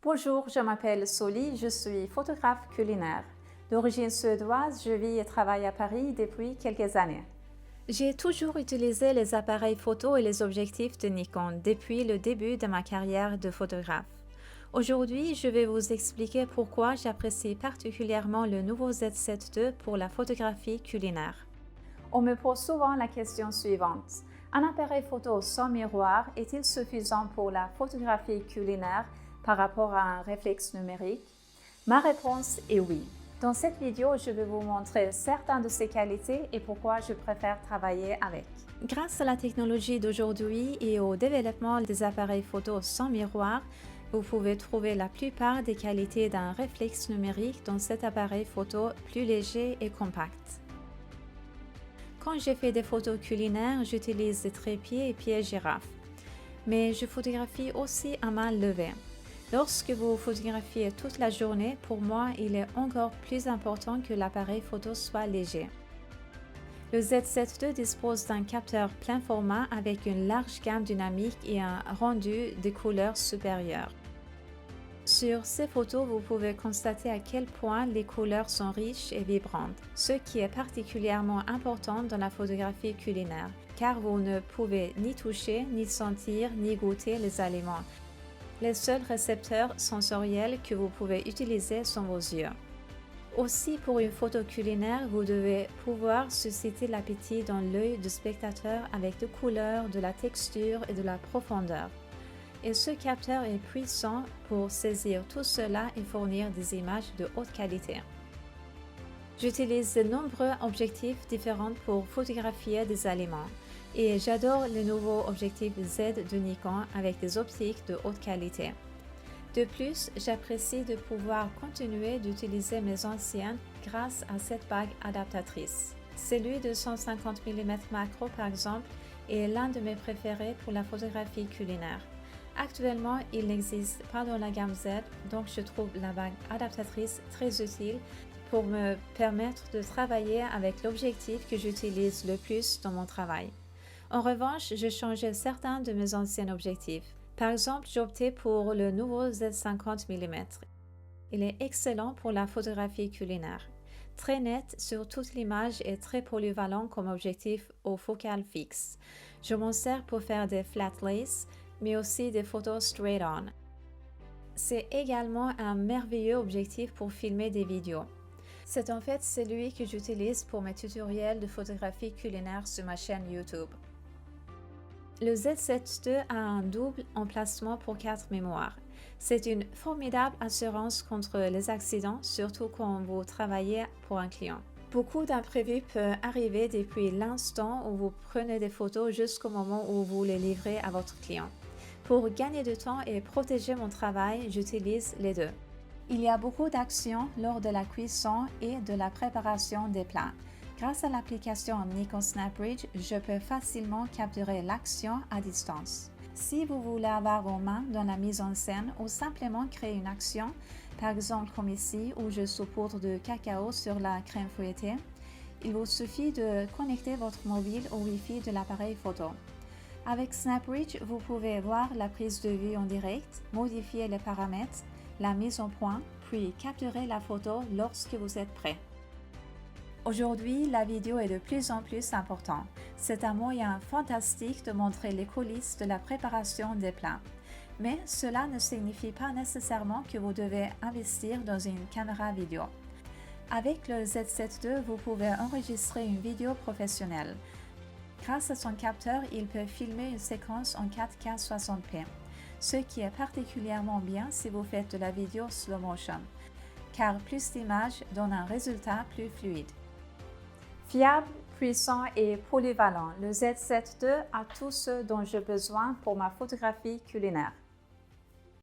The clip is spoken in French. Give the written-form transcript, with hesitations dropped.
Bonjour, je m'appelle Soli, je suis photographe culinaire. D'origine suédoise, je vis et travaille à Paris depuis quelques années. J'ai toujours utilisé les appareils photo et les objectifs de Nikon depuis le début de ma carrière de photographe. Aujourd'hui, je vais vous expliquer pourquoi j'apprécie particulièrement le nouveau Z7 II pour la photographie culinaire. On me pose souvent la question suivante. Un appareil photo sans miroir est-il suffisant pour la photographie culinaire par rapport à un réflexe numérique? Ma réponse est oui. Dans cette vidéo, je vais vous montrer certaines de ses qualités et pourquoi je préfère travailler avec. Grâce à la technologie d'aujourd'hui et au développement des appareils photo sans miroir, vous pouvez trouver la plupart des qualités d'un réflexe numérique dans cet appareil photo plus léger et compact. Quand j'ai fait des photos culinaires, j'utilise des trépieds et pieds girafes. Mais je photographie aussi à main levée. Lorsque vous photographiez toute la journée, pour moi, il est encore plus important que l'appareil photo soit léger. Le Z7 II dispose d'un capteur plein format avec une large gamme dynamique et un rendu de couleurs supérieur. Sur ces photos, vous pouvez constater à quel point les couleurs sont riches et vibrantes, ce qui est particulièrement important dans la photographie culinaire, car vous ne pouvez ni toucher, ni sentir, ni goûter les aliments. Les seuls récepteurs sensoriels que vous pouvez utiliser sont vos yeux. Aussi, pour une photo culinaire, vous devez pouvoir susciter l'appétit dans l'œil du spectateur avec de couleurs, de la texture et de la profondeur. Et ce capteur est puissant pour saisir tout cela et fournir des images de haute qualité. J'utilise de nombreux objectifs différents pour photographier des aliments. Et j'adore les nouveaux objectifs Z de Nikon avec des optiques de haute qualité. De plus, j'apprécie de pouvoir continuer d'utiliser mes anciennes grâce à cette bague adaptatrice. Celui de 150 mm macro par exemple est l'un de mes préférés pour la photographie culinaire. Actuellement, il n'existe pas dans la gamme Z, donc je trouve la bague adaptatrice très utile pour me permettre de travailler avec l'objectif que j'utilise le plus dans mon travail. En revanche, j'ai changé certains de mes anciens objectifs. Par exemple, j'ai opté pour le nouveau Z50 mm. Il est excellent pour la photographie culinaire. Très net sur toute l'image et très polyvalent comme objectif au focal fixe. Je m'en sers pour faire des flat lays, mais aussi des photos straight on. C'est également un merveilleux objectif pour filmer des vidéos. C'est en fait celui que j'utilise pour mes tutoriels de photographie culinaire sur ma chaîne YouTube. Le Z7 II a un double emplacement pour carte mémoire. C'est une formidable assurance contre les accidents, surtout quand vous travaillez pour un client. Beaucoup d'imprévus peuvent arriver depuis l'instant où vous prenez des photos jusqu'au moment où vous les livrez à votre client. Pour gagner du temps et protéger mon travail, j'utilise les deux. Il y a beaucoup d'actions lors de la cuisson et de la préparation des plats. Grâce à l'application Nikon SnapBridge, je peux facilement capturer l'action à distance. Si vous voulez avoir vos mains dans la mise en scène ou simplement créer une action, par exemple comme ici où je saupoudre de cacao sur la crème fouettée, il vous suffit de connecter votre mobile au Wi-Fi de l'appareil photo. Avec SnapBridge, vous pouvez voir la prise de vue en direct, modifier les paramètres, la mise en point, puis capturer la photo lorsque vous êtes prêt. Aujourd'hui, la vidéo est de plus en plus importante. C'est un moyen fantastique de montrer les coulisses de la préparation des plats. Mais cela ne signifie pas nécessairement que vous devez investir dans une caméra vidéo. Avec le Z7 II, vous pouvez enregistrer une vidéo professionnelle. Grâce à son capteur, il peut filmer une séquence en 4K 60p, ce qui est particulièrement bien si vous faites de la vidéo slow motion, car plus d'images donne un résultat plus fluide. Fiable, puissant et polyvalent, le Z7 II a tout ce dont j'ai besoin pour ma photographie culinaire.